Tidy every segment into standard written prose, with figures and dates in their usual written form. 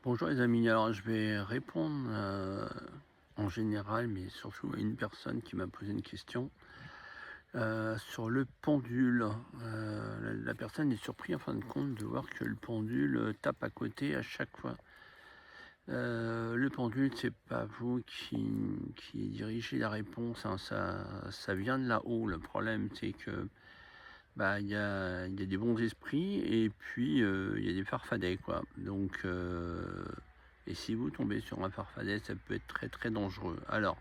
Bonjour les amis, alors je vais répondre en général, mais surtout à une personne qui m'a posé une question sur le pendule. La personne est surprise en fin de compte de voir que le pendule tape à côté à chaque fois. Le pendule, c'est pas vous qui dirigez la réponse, hein, ça vient de là-haut. Le problème, c'est que il y a des bons esprits et puis, il y a des farfadets, quoi. Donc et si vous tombez sur un farfadet, ça peut être très, très dangereux. Alors,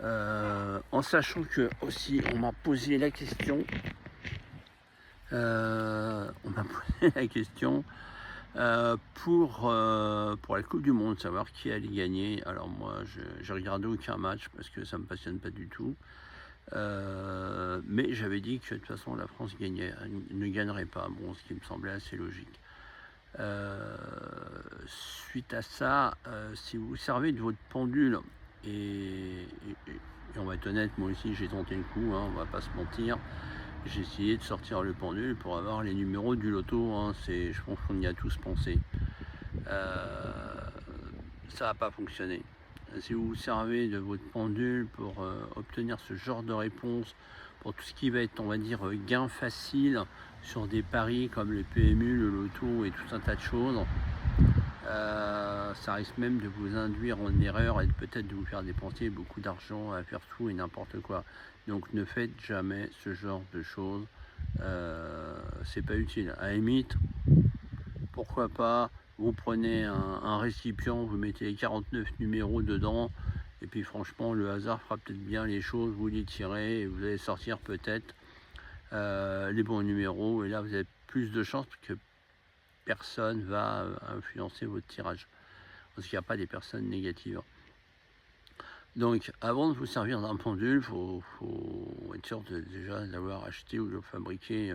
en sachant que aussi on m'a posé la question, on m'a posé la question, pour la coupe du monde, savoir qui allait gagner. Alors moi, j'ai regardé aucun match parce que ça me passionne pas du tout. Mais j'avais dit que de toute façon la France ne gagnerait pas, bon, ce qui me semblait assez logique. Suite à ça, si vous vous servez de votre pendule, et on va être honnête, moi aussi j'ai tenté le coup, hein, on va pas se mentir. J'ai essayé de sortir le pendule pour avoir les numéros du loto, hein, je pense qu'on y a tous pensé. Ça n'a pas fonctionné. Si vous vous servez de votre pendule pour obtenir ce genre de réponse, pour tout ce qui va être, on va dire, gain facile sur des paris comme le PMU, le loto et tout un tas de choses, ça risque même de vous induire en erreur et peut-être de vous faire dépenser beaucoup d'argent à faire tout et n'importe quoi. Donc ne faites jamais ce genre de choses. C'est pas utile. À la limite, pourquoi pas, vous prenez un récipient, vous mettez les 49 numéros dedans, et puis franchement, le hasard fera peut-être bien les choses, vous les tirez, et vous allez sortir peut-être les bons numéros, et là, vous avez plus de chances que personne va influencer votre tirage, parce qu'il n'y a pas des personnes négatives. Donc, avant de vous servir d'un pendule, il faut être sûr déjà d'avoir acheté ou de le fabriquer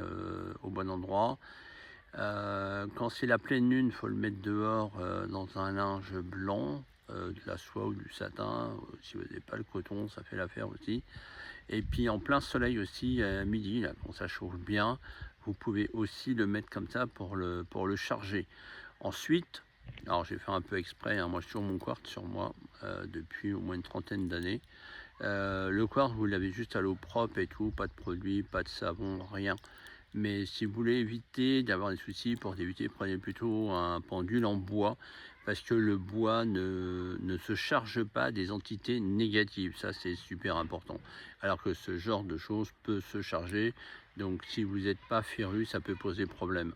au bon endroit. Quand c'est la pleine lune, il faut le mettre dehors dans un linge blanc, de la soie ou du satin. Si vous n'avez pas le coton, ça fait l'affaire aussi. Et puis en plein soleil aussi, à midi, là, quand ça chauffe bien, vous pouvez aussi le mettre comme ça pour le charger. Ensuite, alors j'ai fait un peu exprès, hein, moi j'ai toujours mon quartz sur moi depuis au moins une trentaine d'années. Le quartz, vous l'avez juste à l'eau propre et tout, pas de produit, pas de savon, rien. Mais si vous voulez éviter d'avoir des soucis, pour éviter, prenez plutôt un pendule en bois, parce que le bois ne se charge pas des entités négatives. Ça, c'est super important. Alors que ce genre de choses peut se charger. Donc, si vous n'êtes pas féru, ça peut poser problème.